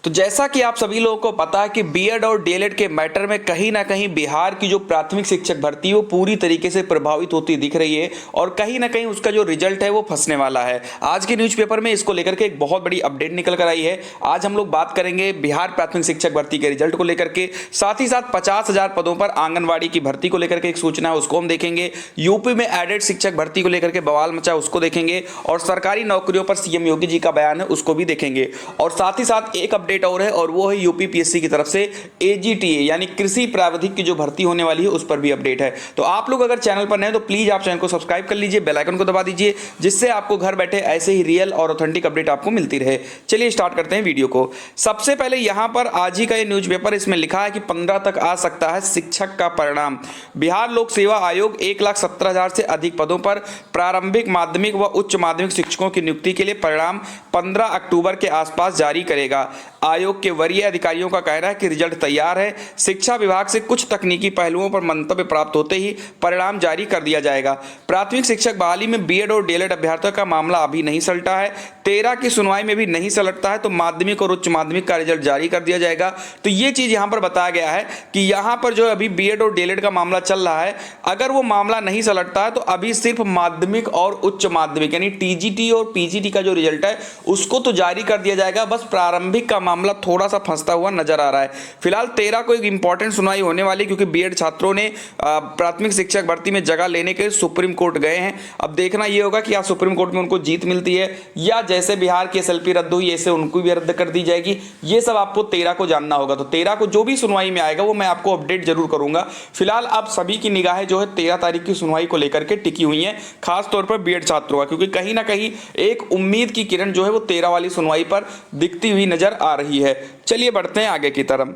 तो जैसा कि आप सभी लोगों को पता है कि बीएड और डीएलएड के मैटर में कहीं ना कहीं बिहार की जो प्राथमिक शिक्षक भर्ती है वो पूरी तरीके से प्रभावित होती दिख रही है और कहीं ना कहीं उसका जो रिजल्ट है वो फंसने वाला है। आज के न्यूज़पेपर में इसको लेकर के एक बहुत बड़ी अपडेट निकल कर आई है। आज हम लोग बात करेंगे बिहार प्राथमिक शिक्षक भर्ती के रिजल्ट को लेकर के, साथ ही साथ 50,000 पदों पर आंगनबाड़ी की भर्ती को लेकर के एक सूचना है उसको हम देखेंगे, यूपी में एडेड शिक्षक भर्ती को लेकर के बवाल मचा उसको देखेंगे और सरकारी नौकरियों पर सीएम योगी जी का बयान है उसको भी देखेंगे। और साथ ही साथ एक अपडेट और है और वो है यूपीपीएससी की तरफ से एजीटीए यानी कृषि प्रावधिक की जो भर्ती होने वाली है उस पर भी अपडेट है। तो आप लोग अगर चैनल पर नए हैं तो प्लीज आप चैनल को सब्सक्राइब कर लीजिए, बेल आइकन को दबा दीजिए, जिससे आपको घर बैठे ऐसे ही रियल और ऑथेंटिक अपडेट आपको मिलती रहे। चलिए स्टार्ट करते हैं वीडियो को। सबसे पहले यहां पर आज ही का ये न्यूज़पेपर, इसमें लिखा है कि 15 तक आ सकता है शिक्षक का परिणाम। बिहार लोक सेवा आयोग 1,17,000 से अधिक पदों पर प्रारंभिक माध्यमिक व उच्च माध्यमिक शिक्षकों की नियुक्ति के लिए परिणाम 15 अक्टूबर के आसपास जारी करेगा। आयोग के वरीय अधिकारियों का कहना है कि रिजल्ट तैयार है। शिक्षा विभाग से कुछ तकनीकी पहलुओं पर मंतव्य प्राप्त होते ही परिणाम जारी कर दिया जाएगा। प्राथमिक शिक्षक बहाली में बीएड और डीएलएड अभ्यर्थियों का मामला अभी नहीं सलटा है। 13 की सुनवाई में भी नहीं सलटता है तो माध्यमिक और उच्च माध्यमिक का रिजल्ट जारी कर दिया जाएगा। तो ये चीज यहां पर बताया गया है कि यहां पर जो अभी बीएड और डीएलएड का मामला चल रहा है, अगर वो मामला नहीं सलटता है तो अभी सिर्फ माध्यमिक और उच्च माध्यमिक यानी टीजीटी और पीजीटी का जो रिजल्ट है उसको तो जारी कर दिया जाएगा। बस प्रारंभिक का मामला थोड़ा सा फंसता हुआ नजर आ रहा है। फिलहाल 13 को एक इंपॉर्टेंट सुनवाई होने वाली, क्योंकि बीएड छात्रों ने प्राथमिक शिक्षक भर्ती में जगह लेने के सुप्रीम कोर्ट गए हैं। अब देखना यह होगा कि आज सुप्रीम कोर्ट में उनको जीत मिलती है या जैसे बिहार की एसएलपी रद्द हुई ऐसे उनको भी रद्द कर दी जाएगी। ये सब आपको 13 को जानना होगा। तो 13 को जो भी सुनवाई में आएगा वो मैं आपको अपडेट जरूर करूंगा। फिलहाल आप सभी की निगाहें जो है 13 तारीख की सुनवाई को लेकर के टिकी हुई है, खासतौर पर बीएड छात्रों का, क्योंकि कहीं ना कहीं एक उम्मीद की किरण जो है वो 13 वाली सुनवाई पर दिखती हुई नजर आ रही है। चलिए बढ़ते हैं आगे की तरफ।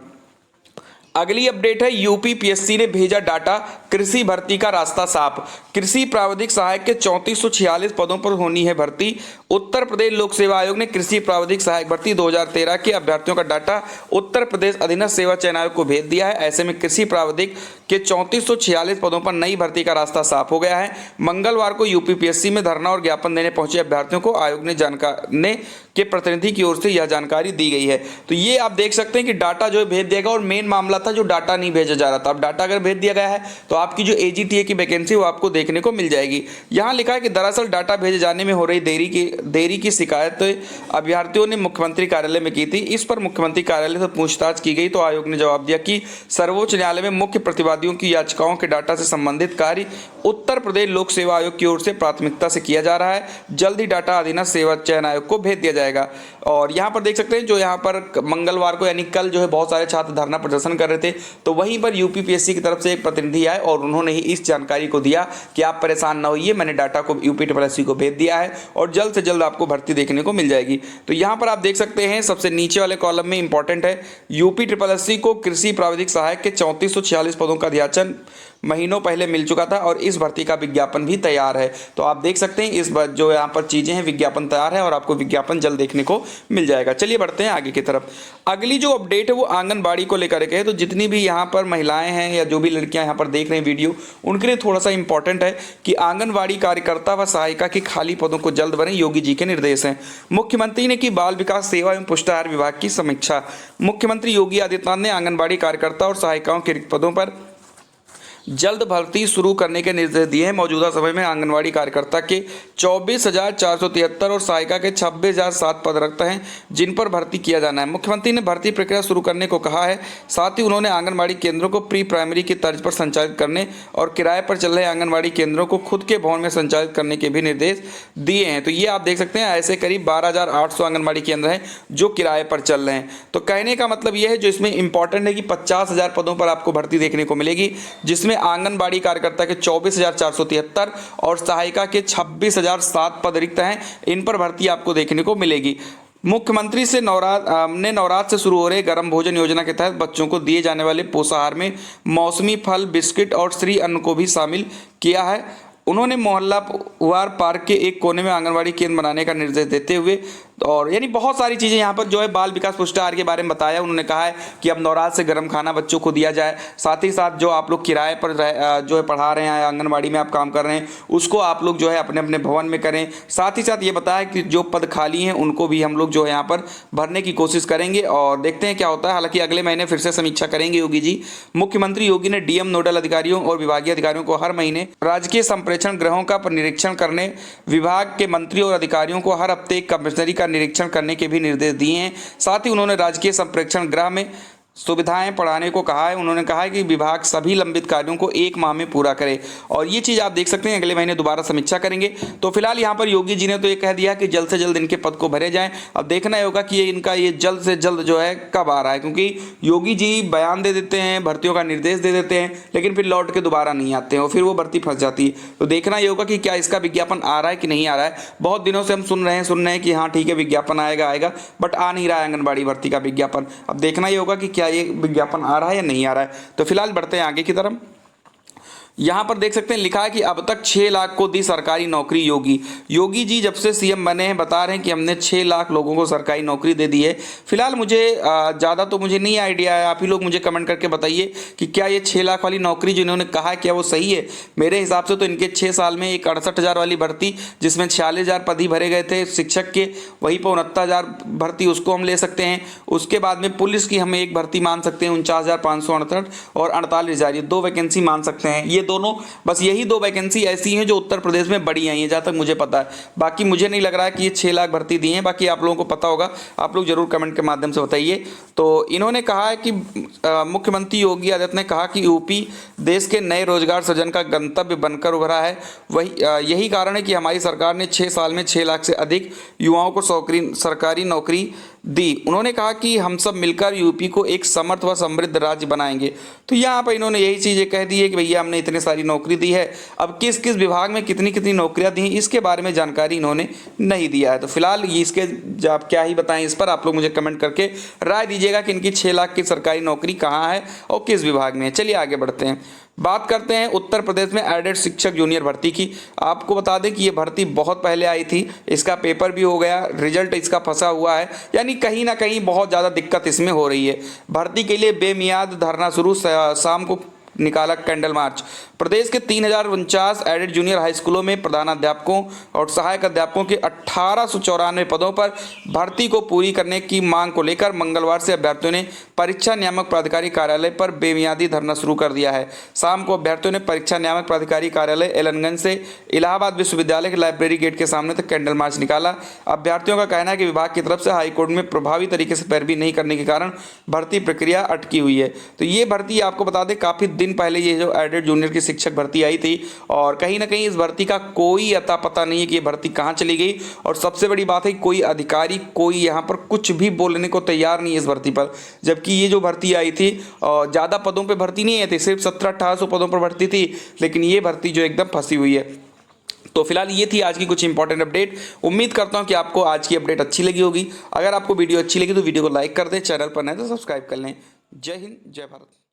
अगली अपडेट है, यूपीपीएससी ने भेजा डाटा, कृषि भर्ती का रास्ता साफ। कृषि प्रावधिक सहायक के 3446 पदों पर होनी है भर्ती। उत्तर प्रदेश लोक सेवा आयोग ने कृषि प्रावधिक सहायक भर्ती 2013 के अभ्यर्थियों का डाटा उत्तर प्रदेश अधीनस्थ सेवा चयन आयोग को भेज दिया है। ऐसे में कृषि प्रावधिक के 3446 पदों पर नई भर्ती का रास्ता साफ हो गया है। मंगलवार को यूपीपीएससी में धरना और ज्ञापन देने पहुंचे अभ्यर्थियों को आयोग ने के प्रतिनिधि की ओर से यह जानकारी दी गई है। तो ये आप देख सकते हैं कि डाटा जो है भेज देगा, और मेन मामला था जो डाटा नहीं भेजा जा रहा था। अब डाटा अगर भेज दिया गया है तो आपकी जो एजीटीए की वैकेंसी वो आपको देखने को मिल जाएगी। यहाँ लिखा है कि दरअसल डाटा भेजे जाने में हो रही देरी की शिकायत अभ्यर्थियों ने मुख्यमंत्री कार्यालय में की थी। इस पर मुख्यमंत्री कार्यालय से पूछताछ की गई तो आयोग ने जवाब दिया कि सर्वोच्च न्यायालय में मुख्य प्रतिवादियों की याचिकाओं के डाटा से संबंधित कार्य उत्तर प्रदेश लोक सेवा आयोग की ओर से प्राथमिकता से किया जा रहा है। जल्द ही डाटा अधीनस्थ सेवा चयन आयोग को भेज दिया जाएगा। और यहाँ पर देख सकते हैं जो यहाँ पर मंगलवार को यानी कल जो है बहुत सारे छात्र धरना प्रदर्शन कर रहे थे, तो वहीं पर यूपीपीएससी की तरफ से एक प्रतिनिधि आए और उन्होंने ही इस जानकारी को दिया कि आप परेशान ना होइए, मैंने डाटा को यूपीपीएससी को भेज दिया है और जल्द से जल्द आपको भर्ती देखने को मिल जाएगी। तो यहाँ पर आप देख सकते हैं सबसे नीचे वाले कॉलम में इंपॉर्टेंट है, यूपीपीएससी को कृषि प्रावधिक सहायक के 3446 पदों का अध्याचन महीनों पहले मिल चुका था और इस भर्ती का विज्ञापन भी तैयार है। तो आप देख सकते हैं इस बार जो यहाँ पर चीजें हैं, विज्ञापन तैयार है और आपको विज्ञापन जल्द देखने को मिल जाएगा। चलिए बढ़ते हैं आगे की तरफ। अगली जो अपडेट है वो आंगनबाड़ी को लेकर के है। तो जितनी भी यहाँ पर महिलाएं हैं या जो भी लड़कियां यहाँ पर देख रहे हैं वीडियो, उनके लिए थोड़ा सा इंपॉर्टेंट है कि आंगनबाड़ी कार्यकर्ता व सहायिका के खाली पदों को जल्द भरें, योगी जी के निर्देश हैं। मुख्यमंत्री ने की बाल विकास सेवा एवं पुष्टाहार विभाग की समीक्षा। मुख्यमंत्री योगी आदित्यनाथ ने आंगनबाड़ी कार्यकर्ता और सहायिकाओं के रिक्त पदों पर जल्द भर्ती शुरू करने के निर्देश दिए हैं। मौजूदा समय में आंगनबाड़ी कार्यकर्ता के 24,473 और सहायिका के 26,007 पद रिक्त हैं जिन पर भर्ती किया जाना है। मुख्यमंत्री ने भर्ती प्रक्रिया शुरू करने को कहा है। साथ ही उन्होंने आंगनबाड़ी केंद्रों को प्री प्राइमरी की तर्ज पर संचालित करने और किराए पर चल रहे आंगनबाड़ी केंद्रों को खुद के भवन में संचालित करने के भी निर्देश दिए हैं। तो ये आप देख सकते हैं ऐसे करीब 12,800 आंगनबाड़ी केंद्र हैं जो किराए पर चल रहे हैं। तो कहने का मतलब ये है, जो इसमें इंपॉर्टेंट है कि 50,000 पदों पर आपको भर्ती देखने को मिलेगी, जिसमें आंगनबाड़ी कार्यकर्ता के 24,473 और सहायिका के 26,007 पद रिक्त हैं। इन पर भर्ती आपको देखने को मिलेगी। मुख्यमंत्री से नवरात्र से शुरू हो रहे गर्म भोजन योजना के तहत बच्चों को दिए जाने वाले पोषाहार में मौसमी फल, बिस्किट और श्री अन्न को भी शामिल किया है। उन्होंने मोहल्ला वार पार्क के एक कोने में आंगनबाड़ी केंद्र बनाने का निर्देश देते हुए और यानी बहुत सारी चीज़ें यहाँ पर जो है बाल विकास पुरस्कार के बारे में बताया। उन्होंने कहा है कि अब नवरात से गर्म खाना बच्चों को दिया जाए, साथ ही साथ जो आप लोग किराए पर जो है पढ़ा रहे हैं, आंगनबाड़ी में आप काम कर रहे हैं, उसको आप लोग जो है अपने अपने भवन में करें। साथ ही साथ ये बताया कि जो पद खाली हैं उनको भी हम लोग जो है यहाँ पर भरने की कोशिश करेंगे और देखते हैं क्या होता है। हालांकि अगले महीने फिर से समीक्षा करेंगे योगी जी। मुख्यमंत्री योगी ने डीएम, नोडल अधिकारियों और विभागीय अधिकारियों को हर महीने राजकीय संप्रेषण गृहों का निरीक्षण करने, विभाग के मंत्री और अधिकारियों को हर हफ्ते एक कमिश्नरी का निरीक्षण करने के भी निर्देश दिए हैं। साथ ही उन्होंने राजकीय संप्रेषण गृह में सुविधाएं बढ़ाने को कहा है। उन्होंने कहा है कि विभाग सभी लंबित कार्यों को 1 माह में पूरा करे और ये चीज़ आप देख सकते हैं अगले महीने दोबारा समीक्षा करेंगे। तो फिलहाल यहाँ पर योगी जी ने तो ये कह दिया कि जल्द से जल्द इनके पद को भरे जाएं। अब देखना होगा कि इनका ये जल्द से जल्द जो है कब आ रहा है, क्योंकि योगी जी बयान दे देते हैं, भर्तियों का निर्देश दे देते हैं, लेकिन फिर लौट के दोबारा नहीं आते हैं और फिर वो भर्ती फंस जाती है। तो देखना ये होगा कि क्या इसका विज्ञापन आ रहा है कि नहीं आ रहा है। बहुत दिनों से हम सुन रहे हैं कि हाँ ठीक है विज्ञापन आएगा, बट आ नहीं रहा है आंगनबाड़ी भर्ती का विज्ञापन। अब देखना ये होगा कि क्या ये विज्ञापन आ रहा है या नहीं आ रहा है। तो फिलहाल बढ़ते हैं आगे की तरफ। यहाँ पर देख सकते हैं लिखा है कि अब तक 6 लाख को दी सरकारी नौकरी योगी। योगी जी जब से सीएम बने हैं बता रहे हैं कि हमने 6 लाख लोगों को सरकारी नौकरी दे दी है। फिलहाल मुझे ज़्यादा तो मुझे नहीं आइडिया है, आप ही लोग मुझे कमेंट करके बताइए कि क्या ये 6 लाख वाली नौकरी जो इन्होंने कहा है क्या वो सही है। मेरे हिसाब से तो इनके 6 साल में एक 68,000 वाली भर्ती जिसमें 46,000 पद ही भरे गए थे शिक्षक के, वहीं पर 69,000 भर्ती उसको हम ले सकते हैं। उसके बाद में पुलिस की हम एक भर्ती मान सकते हैं 49,568 और 48,000, ये 2 वैकेंसी मान सकते हैं। ये दोनों बस यही 2 वैकेंसी ऐसी हैं जो उत्तर प्रदेश में बड़ी आई हैं जहां तक मुझे पता है। बाकी मुझे नहीं लग रहा है कि ये 6 लाख भर्ती दी हैं, बाकी आप लोगों को पता होगा, आप लोग जरूर कमेंट के माध्यम से बताइए। तो इन्होंने कहा है कि मुख्यमंत्री योगी आदित्यनाथ ने कहा कि यूपी देश के नए रोजगार सृजन का गंतव्य बनकर उभरा है। वही यही कारण है कि हमारी सरकार ने 6 साल में 6 लाख से अधिक युवाओं को सरकारी नौकरी दी। उन्होंने कहा कि हम सब मिलकर यूपी को एक समर्थ व समृद्ध राज्य बनाएंगे। तो यहाँ पर इन्होंने यही चीज़ें कह दी है कि भैया हमने इतनी सारी नौकरी दी है, अब किस किस विभाग में कितनी कितनी नौकरियां दी इसके बारे में जानकारी इन्होंने नहीं दिया है। तो फिलहाल ये इसके आप क्या ही बताएं, इस पर आप लोग मुझे कमेंट करके राय दीजिएगा कि इनकी 6 लाख की सरकारी नौकरी कहाँ है और किस विभाग में है। चलिए आगे बढ़ते हैं, बात करते हैं उत्तर प्रदेश में एडेड शिक्षक जूनियर भर्ती की। आपको बता दें कि ये भर्ती बहुत पहले आई थी, इसका पेपर भी हो गया, रिजल्ट इसका फंसा हुआ है, यानी कहीं ना कहीं बहुत ज़्यादा दिक्कत इसमें हो रही है। भर्ती के लिए बेमियाद धरना शुरू, शाम को निकाला कैंडल मार्च। प्रदेश के 3049 एडेड जूनियर हाई स्कूलों में प्रधानाध्यापकों और सहायक अध्यापकों के 1894 पदों पर भर्ती को पूरी करने की मांग को लेकर मंगलवार से अभ्यर्थियों ने परीक्षा नियामक प्राधिकारी कार्यालय पर बेमियादी धरना शुरू कर दिया है। शाम को अभ्यर्थियों ने परीक्षा नियामक प्राधिकारी कार्यालय एलनगंज से इलाहाबाद विश्वविद्यालय के लाइब्रेरी गेट के सामने तक कैंडल मार्च निकाला। अभ्यर्थियों का कहना है कि विभाग की तरफ से हाईकोर्ट में प्रभावी तरीके से पैरवी नहीं करने के कारण भर्ती प्रक्रिया अटकी हुई है। तो ये भर्ती आपको बता दें काफ़ी दिन पहले ये जो एडेड जूनियर की शिक्षक भर्ती आई थी और कहीं ना कहीं इस भर्ती का कोई अता पता नहीं है कि ये भर्ती कहाँ चली गई। और सबसे बड़ी बात है कोई अधिकारी कोई यहाँ पर कुछ भी बोलने को तैयार नहीं है इस भर्ती पर, जबकि ये जो भर्ती आई थी ज़्यादा पदों पर भर्ती नहीं आई थी, सिर्फ 1700-1800 पदों पर भर्ती थी, लेकिन ये भर्ती जो एकदम फंसी हुई है। तो फिलहाल ये थी आज की कुछ इंपॉर्टेंट अपडेट। उम्मीद करता हूँ कि आपको आज की अपडेट अच्छी लगी होगी। अगर आपको वीडियो अच्छी लगी तो वीडियो को लाइक कर दें, चैनल पर नए तो सब्सक्राइब कर लें। जय हिंद, जय भारत।